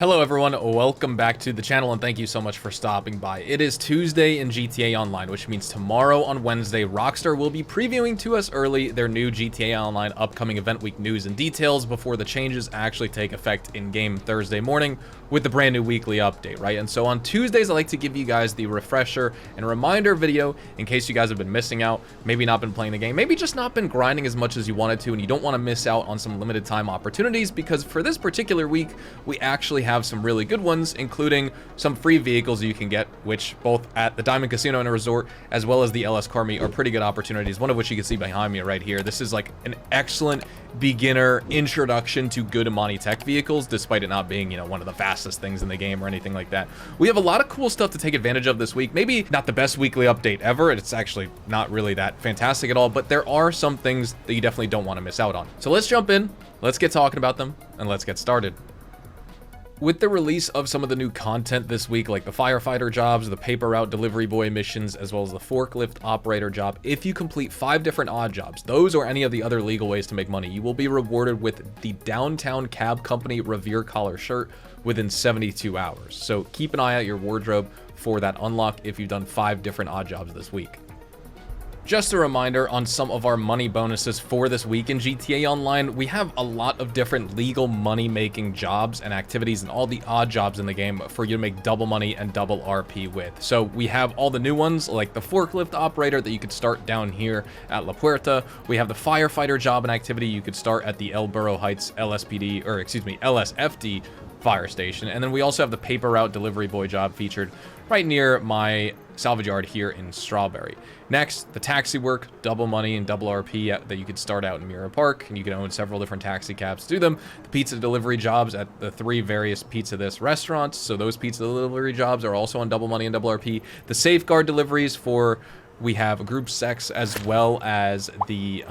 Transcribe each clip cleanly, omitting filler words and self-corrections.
Hello everyone, welcome back to the channel and thank you so much for stopping by. It is Tuesday in GTA Online, which means tomorrow on Wednesday, Rockstar will be previewing to us early their new GTA Online upcoming event week news and details before the changes actually take effect in-game Thursday morning with the brand new weekly update, right? And so on Tuesdays, I like to give you guys the refresher and reminder video in case you guys have been missing out, maybe not been playing the game, maybe just not been grinding as much as you wanted to, and you don't want to miss out on some limited time opportunities, because for this particular week, we actually have some really good ones, including some free vehicles you can get, which both at the Diamond Casino and Resort as well as the LS Car Meet are pretty good opportunities, one of which you can see behind me right here. This is like an excellent beginner introduction to good Amani tech vehicles, despite it not being, you know, one of the fastest things in the game or anything like that. We have a lot of cool stuff to take advantage of this week. Maybe not the best weekly update ever, it's actually not really that fantastic at all, but there are some things that you definitely don't want to miss out on. So let's jump in, let's get talking about them, and let's get started. With the release of some of the new content this week, like the firefighter jobs, the paper route delivery boy missions, as well as the forklift operator job, if you complete 5 different odd jobs, those or any of the other legal ways to make money, you will be rewarded with the Downtown Cab Company Revere collar shirt within 72 hours. So keep an eye out your wardrobe for that unlock if you've done 5 different odd jobs this week. Just a reminder on some of our money bonuses for this week in GTA Online. We have a lot of different legal money-making jobs and activities and all the odd jobs in the game for you to make double money and double RP with. So we have all the new ones, like the forklift operator that you could start down here at La Puerta. We have the firefighter job and activity you could start at the El Burro Heights LSFD fire station. And then we also have the paper route delivery boy job featured right near my salvage yard here in Strawberry. Next, the taxi work, double money and double RP that you could start out in Mirror Park, and you can own several different taxi cabs to do them. The pizza delivery jobs at the 3 various Pizza This restaurants, so those pizza delivery jobs are also on double money and double RP. The safeguard deliveries for we have group sex as well as the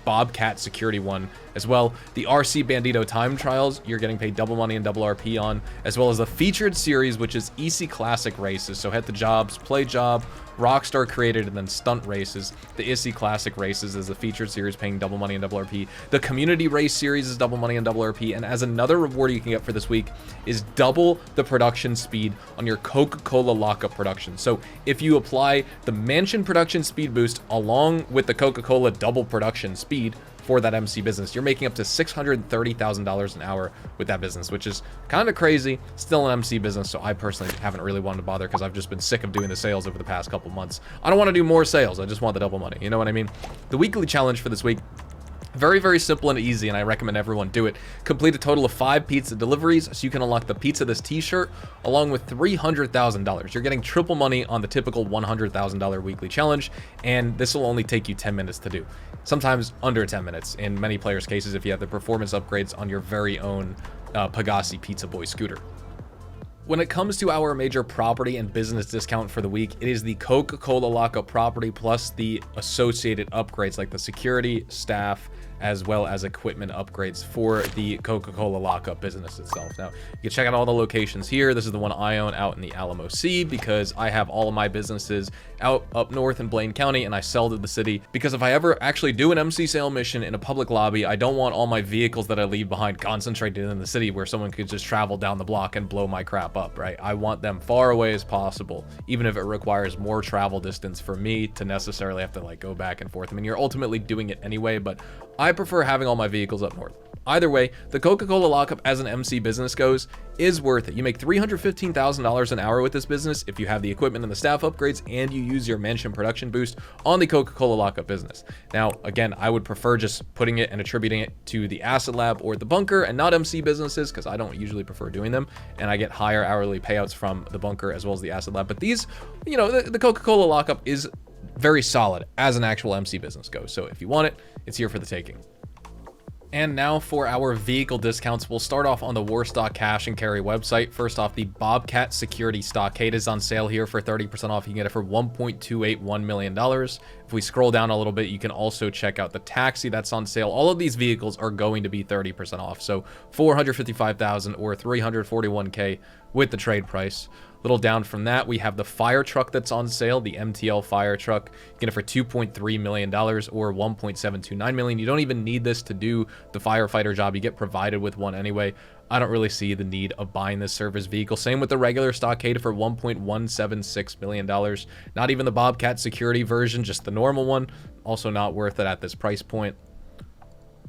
Bobcat security one as well. The RC Bandito time trials, you're getting paid double money and double RP on, as well as the featured series, which is EC Classic races. So head to jobs, play job, Rockstar created, and then stunt races. The EC Classic races is the featured series paying double money and double RP. The community race series is double money and double RP. And as another reward you can get for this week is double the production speed on your Coca-Cola lockup production. So if you apply the Mansion production speed boost along with the Coca-Cola double production speed for that MC business, you're making up to $630,000 an hour with that business, which is kind of crazy. Still an MC business, so I personally haven't really wanted to bother because I've just been sick of doing the sales over the past couple months. I don't want to do more sales, I just want the double money, you know what I mean? The weekly challenge for this week, very, very simple and easy, and I recommend everyone do it. Complete a total of 5 pizza deliveries so you can unlock the Pizza This t-shirt along with $300,000. You're getting triple money on the typical $100,000 weekly challenge, and this will only take you 10 minutes to do. Sometimes under 10 minutes in many players' cases if you have the performance upgrades on your very own Pegassi Pizza Boy scooter. When it comes to our major property and business discount for the week, it is the Coca-Cola lockup property plus the associated upgrades like the security, staff, as well as equipment upgrades for the Coca-Cola lockup business itself. Now, you can check out all the locations here. This is the one I own out in the Alamo Sea because I have all of my businesses out up north in Blaine County and I sell to the city because if I ever actually do an MC sale mission in a public lobby, I don't want all my vehicles that I leave behind concentrated in the city where someone could just travel down the block and blow my crap up, right? I want them far away as possible, even if it requires more travel distance for me to necessarily have to like go back and forth. I mean, you're ultimately doing it anyway, but I prefer having all my vehicles up north. Either way, the Coca-Cola lockup as an MC business goes is worth it. You make $315,000 an hour with this business if you have the equipment and the staff upgrades and you use your Mansion production boost on the Coca-Cola lockup business. Now, again, I would prefer just putting it and attributing it to the Acid Lab or the Bunker and not MC businesses because I don't usually prefer doing them and I get higher hourly payouts from the Bunker as well as the Acid Lab. But these, you know, the Coca-Cola lockup is very solid as an actual MC business goes. So if you want it, it's here for the taking. And now for our vehicle discounts, we'll start off on the Warstock Cash and Carry website. First off, the Bobcat Security Stockade is on sale here for 30% off. You can get it for $1.281 million. If we scroll down a little bit, you can also check out the Taxi that's on sale. All of these vehicles are going to be 30% off. So $455,000 or $341K with the trade price. Little down from that, we have the fire truck that's on sale, the MTL fire truck. You get it for $2.3 million or $1.729 million. You don't even need this to do the firefighter job. You get provided with one anyway. I don't really see the need of buying this service vehicle. Same with the regular stockade for $1.176 million. Not even the Bobcat security version, just the normal one. Also not worth it at this price point.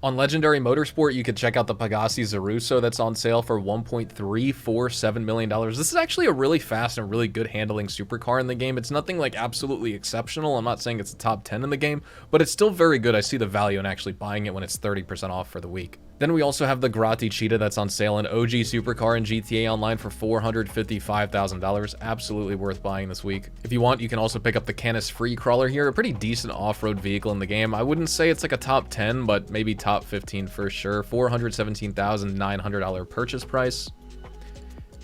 On Legendary Motorsport, you could check out the Pegassi Zaruso that's on sale for $1.347 million. This is actually a really fast and really good handling supercar in the game. It's nothing like absolutely exceptional. I'm not saying it's a top 10 in the game, but it's still very good. I see the value in actually buying it when it's 30% off for the week. Then we also have the Grotti Cheetah that's on sale, an OG supercar in GTA Online for $455,000. Absolutely worth buying this week. If you want, you can also pick up the Canis Free Crawler here, a pretty decent off-road vehicle in the game. I wouldn't say it's like a top 10, but maybe top 15 for sure. $417,900 purchase price.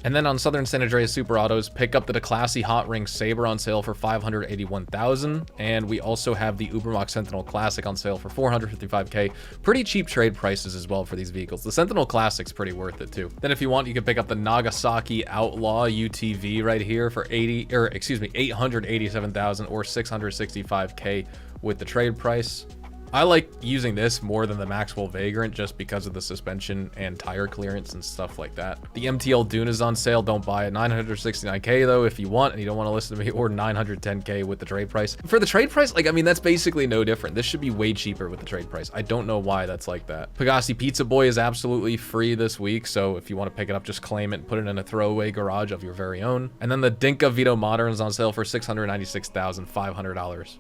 And then on Southern San Andreas Super Autos, pick up the Declassy Hot Ring Sabre on sale for $581,000, and we also have the Ubermax Sentinel Classic on sale for $455K. Pretty cheap trade prices as well for these vehicles. The Sentinel Classic's pretty worth it too. Then if you want, you can pick up the Nagasaki Outlaw UTV right here for $887,000 or $665K with the trade price. I like using this more than the Maxwell Vagrant just because of the suspension and tire clearance and stuff like that. The MTL Dune is on sale. Don't buy it. $969K though if you want and you don't want to listen to me, or $910K with the trade price. For the trade price, like, I mean, that's basically no different. This should be way cheaper with the trade price. I don't know why that's like that. Pegassi Pizza Boy is absolutely free this week, so if you want to pick it up, just claim it and put it in a throwaway garage of your very own. And then the Dinka Vito Modern is on sale for $696,500.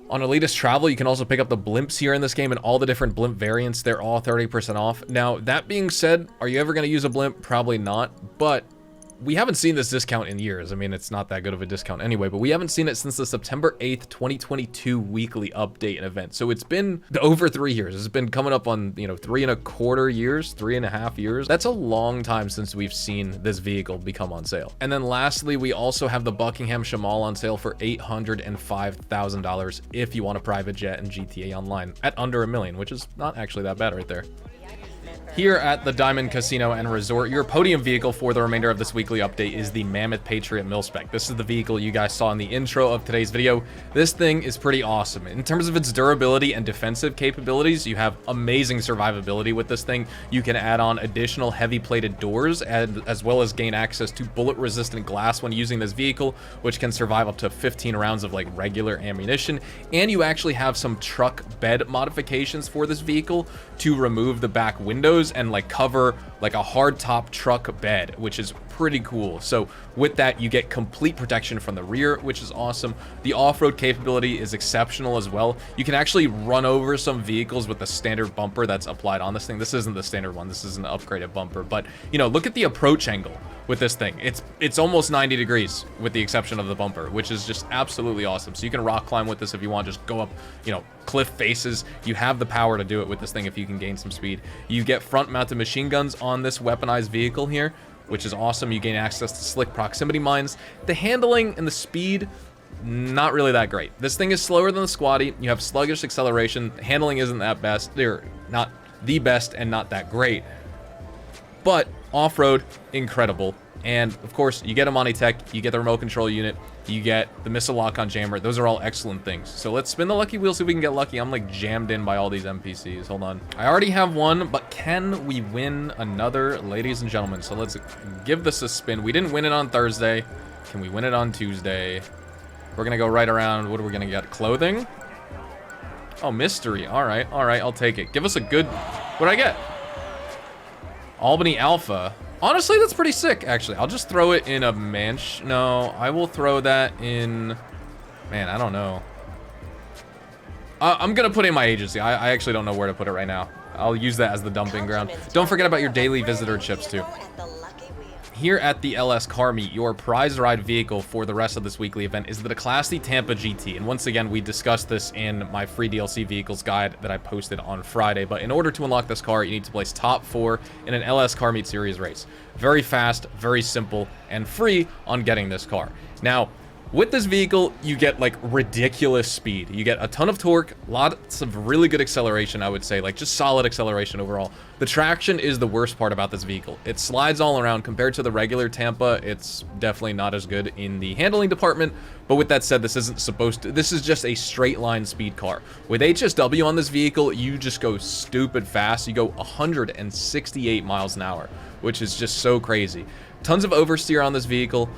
On Elitist Travel, you can also pick up the blimps here in this game and all the different blimp variants. They're all 30% off. Now, that being said, are you ever going to use a blimp? Probably not, but we haven't seen this discount in years. I mean, it's not that good of a discount anyway, but we haven't seen it since the September 8th, 2022 weekly update and event. So it's been over 3 years. It's been coming up on, 3.25 years, 3.5 years. That's a long time since we've seen this vehicle become on sale. And then lastly, we also have the Buckingham Shamal on sale for $805,000 if you want a private jet in GTA Online at under $1 million, which is not actually that bad right there. Here at the Diamond Casino and Resort, your podium vehicle for the remainder of this weekly update is the Mammoth Patriot Mil-Spec. This is the vehicle you guys saw in the intro of today's video. This thing is pretty awesome. In terms of its durability and defensive capabilities, you have amazing survivability with this thing. You can add on additional heavy-plated doors as well as gain access to bullet-resistant glass when using this vehicle, which can survive up to 15 rounds of like regular ammunition. And you actually have some truck bed modifications for this vehicle to remove the back windows and like cover like a hardtop truck bed, which is pretty cool. So with that, you get complete protection from the rear, which is awesome. The off-road capability is exceptional as well. You can actually run over some vehicles with the standard bumper that's applied on this thing. This isn't the standard one. This is an upgraded bumper, but look at the approach angle with this thing. It's almost 90 degrees with the exception of the bumper, which is just absolutely awesome. So you can rock climb with this if you want, just go up, cliff faces. You have the power to do it with this thing if you can gain some speed. You get front mounted machine guns on this weaponized vehicle here, which is awesome. You gain access to slick proximity mines. The handling and the speed, not really that great. This thing is slower than the Squatty. You have sluggish acceleration. Handling isn't that best. They're not the best and not that great. But off-road, incredible. And of course, you get a Monty Tech, you get the remote control unit, you get the missile lock-on jammer. Those are all excellent things. So let's spin the lucky wheel so we can get lucky. I'm like jammed in by all these NPCs. Hold on. I already have one, but can we win another, ladies and gentlemen? So let's give this a spin. We didn't win it on Thursday. Can we win it on Tuesday? We're gonna go right around. What are we gonna get? Clothing? Oh, mystery. All right, I'll take it. Give us a good, what'd I get? Albany Alpha. Honestly, that's pretty sick, actually. I'll just throw it in a mansion. No, I will throw that in... Man, I don't know. I'm gonna put in my agency. I actually don't know where to put it right now. I'll use that as the dumping ground. Don't forget about your daily visitor chips, too. Here at the LS Car Meet, your prize ride vehicle for the rest of this weekly event is the Declassy Tampa GT. And once again, we discussed this in my free DLC vehicles guide that I posted on Friday. But in order to unlock this car, you need to place top 4 in an LS Car Meet series race. Very fast, very simple, and free on getting this car. Now, With this vehicle, you get like ridiculous speed. You get a ton of torque, lots of really good acceleration, I would say, like just solid acceleration overall. The traction is the worst part about this vehicle. It slides all around. Compared to the regular Tampa, it's definitely not as good in the handling department. But with that said, this is just a straight line speed car. With HSW on this vehicle, you just go stupid fast. You go 168 miles an hour, which is just so crazy. Tons of oversteer on this vehicle.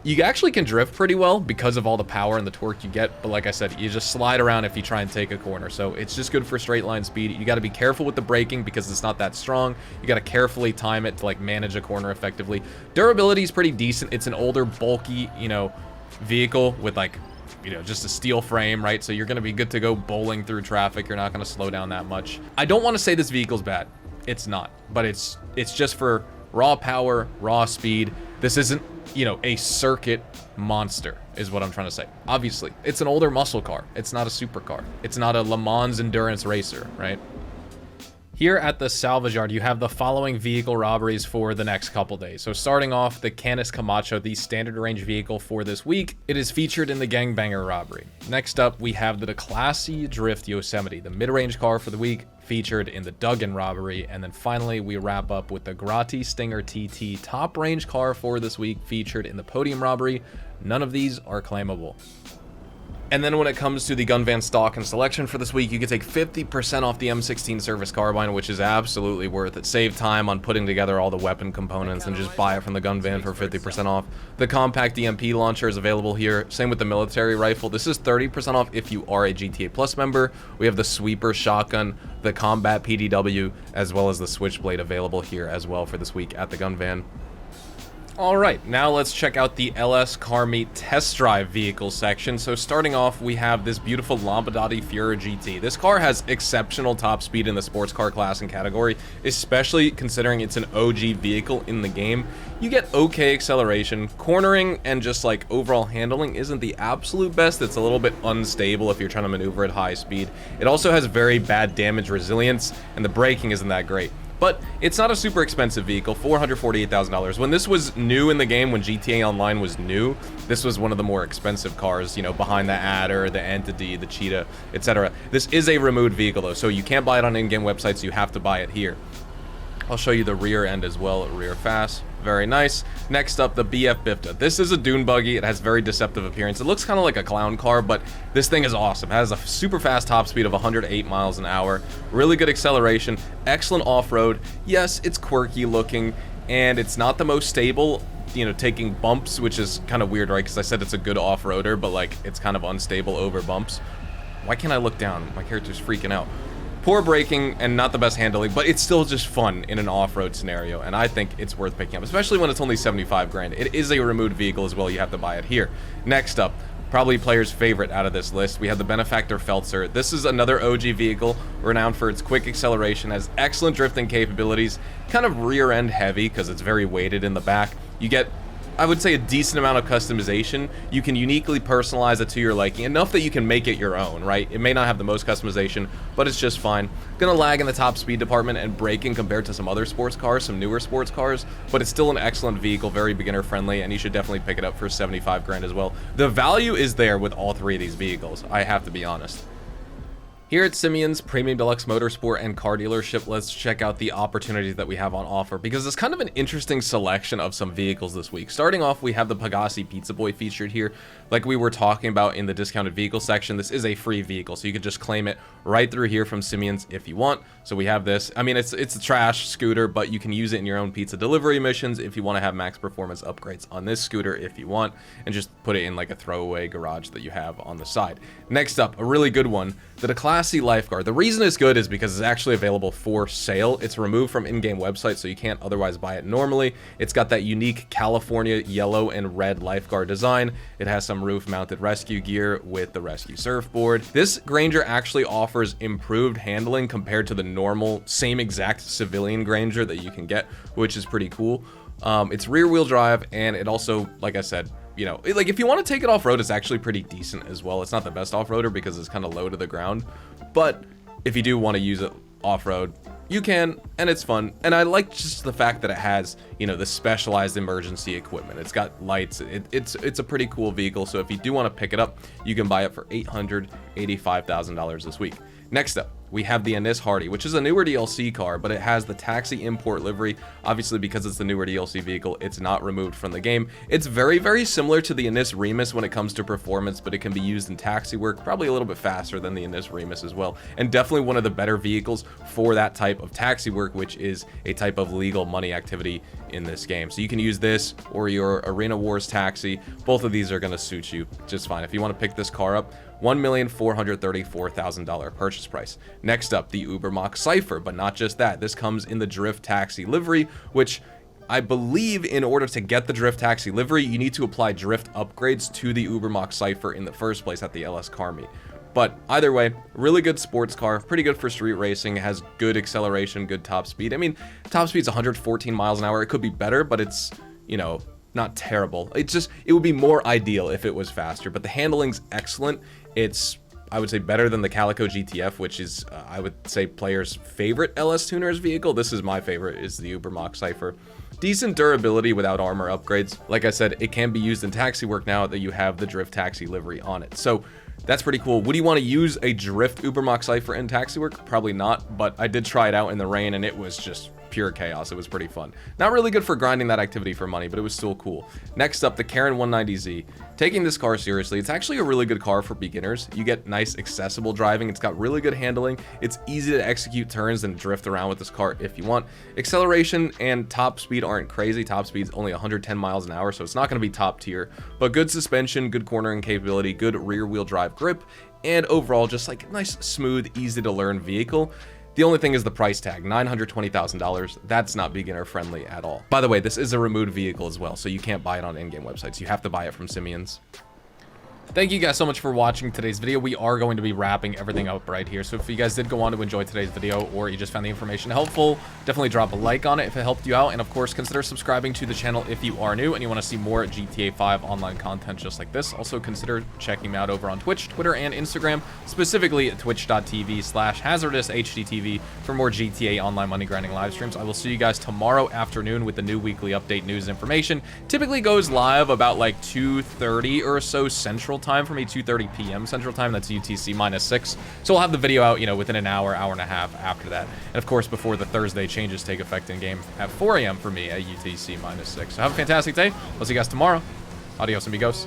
You actually can drift pretty well because of all the power and the torque you get, but like I said, you just slide around if you try and take a corner. So it's just good for straight line speed. You got to be careful with the braking because it's not that strong. You got to carefully time it to like manage a corner effectively. Durability is pretty decent. It's an older, bulky, you know, vehicle with like, you know, just a steel frame, right? So you're going to be good to go bowling through traffic. You're not going to slow down that much. I don't want to say this vehicle's bad. It's not, but it's just for raw power, raw speed. This isn't, you know, a circuit monster is what I'm trying to say. Obviously, it's an older muscle car. It's not a supercar. It's not a Le Mans endurance racer, right? Here at the salvage yard, you have the following vehicle robberies for the next couple days. So starting off, the Canis Camacho, the standard range vehicle for this week. It is featured in the Gangbanger robbery. Next up, we have the Classy Drift Yosemite, the mid-range car for the week, featured in the Duggan robbery. And then finally, we wrap up with the Grotti Stinger TT top range car for this week, featured in the Podium robbery. None of these are claimable. And then when it comes to the gun van stock and selection for this week, you can take 50% off the M16 service carbine, which is absolutely worth it. Save time on putting together all the weapon components and just buy it from the gun van for 50% off. The compact DMP launcher is available here. Same with the military rifle. This is 30% off if you are a GTA Plus member. We have the sweeper shotgun, the combat PDW, as well as the switchblade available here as well for this week at the gun van. All right, now let's check out the LS Car Meet test drive vehicle section. So starting off, we have this beautiful Lampadati Fura GT. This car has exceptional top speed in the sports car class and category, especially considering it's an OG vehicle in the game. You get okay acceleration, cornering, and just like overall handling isn't the absolute best. It's a little bit unstable if you're trying to maneuver at high speed. It also has very bad damage resilience, and the braking isn't that great. But it's not a super expensive vehicle, $448,000. When this was new in the game, when GTA Online was new, this was one of the more expensive cars, you know, behind the Adder, the Entity, the Cheetah, etc. This is a removed vehicle though, so you can't buy it on in-game websites, you have to buy it here. I'll show you the rear end as well, rear fast. Very nice. Next up, the BF Bifta. This is a dune buggy. It has very deceptive appearance. It looks kind of like a clown car, but this thing is awesome. It has a super fast top speed of 108 miles an hour. Really good acceleration. Excellent off-road. Yes, it's quirky looking, and it's not the most stable, you know, taking bumps, which is kind of weird, right? Because I said it's a good off-roader, but like it's kind of unstable over bumps. Why can't I look down? My character's freaking out. Poor braking and not the best handling, but it's still just fun in an off-road scenario, and I think it's worth picking up, especially when it's only 75 grand. It is a removed vehicle as well. You have to buy it here. Next up, probably player's favorite out of this list, we have the Benefactor Feltzer. This is another OG vehicle, renowned for its quick acceleration, has excellent drifting capabilities, kind of rear-end heavy because it's very weighted in the back. You get, I would say, a decent amount of customization. You can uniquely personalize it to your liking, enough that you can make it your own, right? It may not have the most customization, but it's just fine. Gonna lag in the top speed department and braking compared to some other sports cars, some newer sports cars, but it's still an excellent vehicle, very beginner friendly, and you should definitely pick it up for 75 grand as well. The value is there with all three of these vehicles, I have to be honest. Here at Simeon's Premium Deluxe Motorsport and Car Dealership, let's check out the opportunities that we have on offer, because it's kind of an interesting selection of some vehicles this week. Starting off, we have the Pegassi Pizza Boy featured here. Like we were talking about in the discounted vehicle section, this is a free vehicle, so you can just claim it right through here from Simeon's if you want. So we have this. I mean, it's a trash scooter, but you can use it in your own pizza delivery missions if you want to have max performance upgrades on this scooter if you want, and just put it in like a throwaway garage that you have on the side. Next up, a really good one, the Classy Lifeguard. The reason it's good is because it's actually available for sale. It's removed from in-game websites, so you can't otherwise buy it normally. It's got that unique California yellow and red lifeguard design. It has some roof-mounted rescue gear with the rescue surfboard. This Granger actually offers improved handling compared to the normal, same exact civilian Granger that you can get, which is pretty cool. It's rear-wheel drive, and it also, like I said, you know, like if you want to take it off-road, it's actually pretty decent as well. It's not the best off-roader because it's kind of low to the ground, but if you do want to use it off-road, You can, and it's fun. And I like just the fact that it has, you know, the specialized emergency equipment. It's got lights. It's a pretty cool vehicle. So if you do want to pick it up, you can buy it for $885,000 this week. Next up, we have the Anis Hardy, which is a newer DLC car, but it has the taxi import livery. Obviously, because it's the newer DLC vehicle, it's not removed from the game. It's very, very similar to the Anis Remus when it comes to performance, but it can be used in taxi work, probably a little bit faster than the Anis Remus as well, and definitely one of the better vehicles for that type of taxi work, which is a type of legal money activity in this game. So you can use this or your Arena Wars taxi. Both of these are going to suit you just fine. If you want to pick this car up, $1,434,000 purchase price. Next up, the Ubermacht Cypher, but not just that. This comes in the Drift Taxi livery, which I believe in order to get the Drift Taxi livery, you need to apply drift upgrades to the Ubermacht Cypher in the first place at the LS Car Meet. But either way, really good sports car, pretty good for street racing, has good acceleration, good top speed. I mean, top speed's 114 miles an hour. It could be better, but it's, you know, not terrible. It would be more ideal if it was faster, but the handling's excellent. It's, I would say, better than the Calico GTF, which is, I would say, players' favorite LS Tuners vehicle. This is my favorite, is the Ubermacht Cypher. Decent durability without armor upgrades. Like I said, it can be used in taxi work now that you have the Drift Taxi livery on it. So that's pretty cool. Would you want to use a Drift Ubermacht Cypher in taxi work? Probably not, but I did try it out in the rain and it was just pure chaos. It was pretty fun. Not really good for grinding that activity for money, but it was still cool. Next up, the Karen 190Z. Taking this car seriously, it's actually a really good car for beginners. You get nice accessible driving. It's got really good handling. It's easy to execute turns and drift around with this car if you want. Acceleration and top speed aren't crazy. Top speed's only 110 miles an hour, so it's not going to be top tier, but good suspension, good cornering capability, good rear wheel drive grip, and overall just like a nice, smooth, easy to learn vehicle. The only thing is the price tag, $920,000. That's not beginner friendly at all. By the way, this is a removed vehicle as well, so you can't buy it on in-game websites. You have to buy it from Simeon's. Thank you guys so much for watching today's video. We are going to be wrapping everything up right here. So if you guys did go on to enjoy today's video, or you just found the information helpful, definitely drop a like on it if it helped you out. And of course, consider subscribing to the channel if you are new and you want to see more GTA 5 online content just like this. Also consider checking me out over on Twitch, Twitter, and Instagram, specifically at twitch.tv/hazardoushdtv for more GTA online money grinding live streams. I will see you guys tomorrow afternoon with the new weekly update news information. Typically goes live about like 2:30 or so Central Time for me, 2:30 p.m. Central Time. That's UTC -6. So we'll have the video out, you know, within an hour, hour and a half after that. And of course, before the Thursday changes take effect in game at 4 a.m. for me at UTC -6. So have a fantastic day. I'll see you guys tomorrow. Adios, amigos.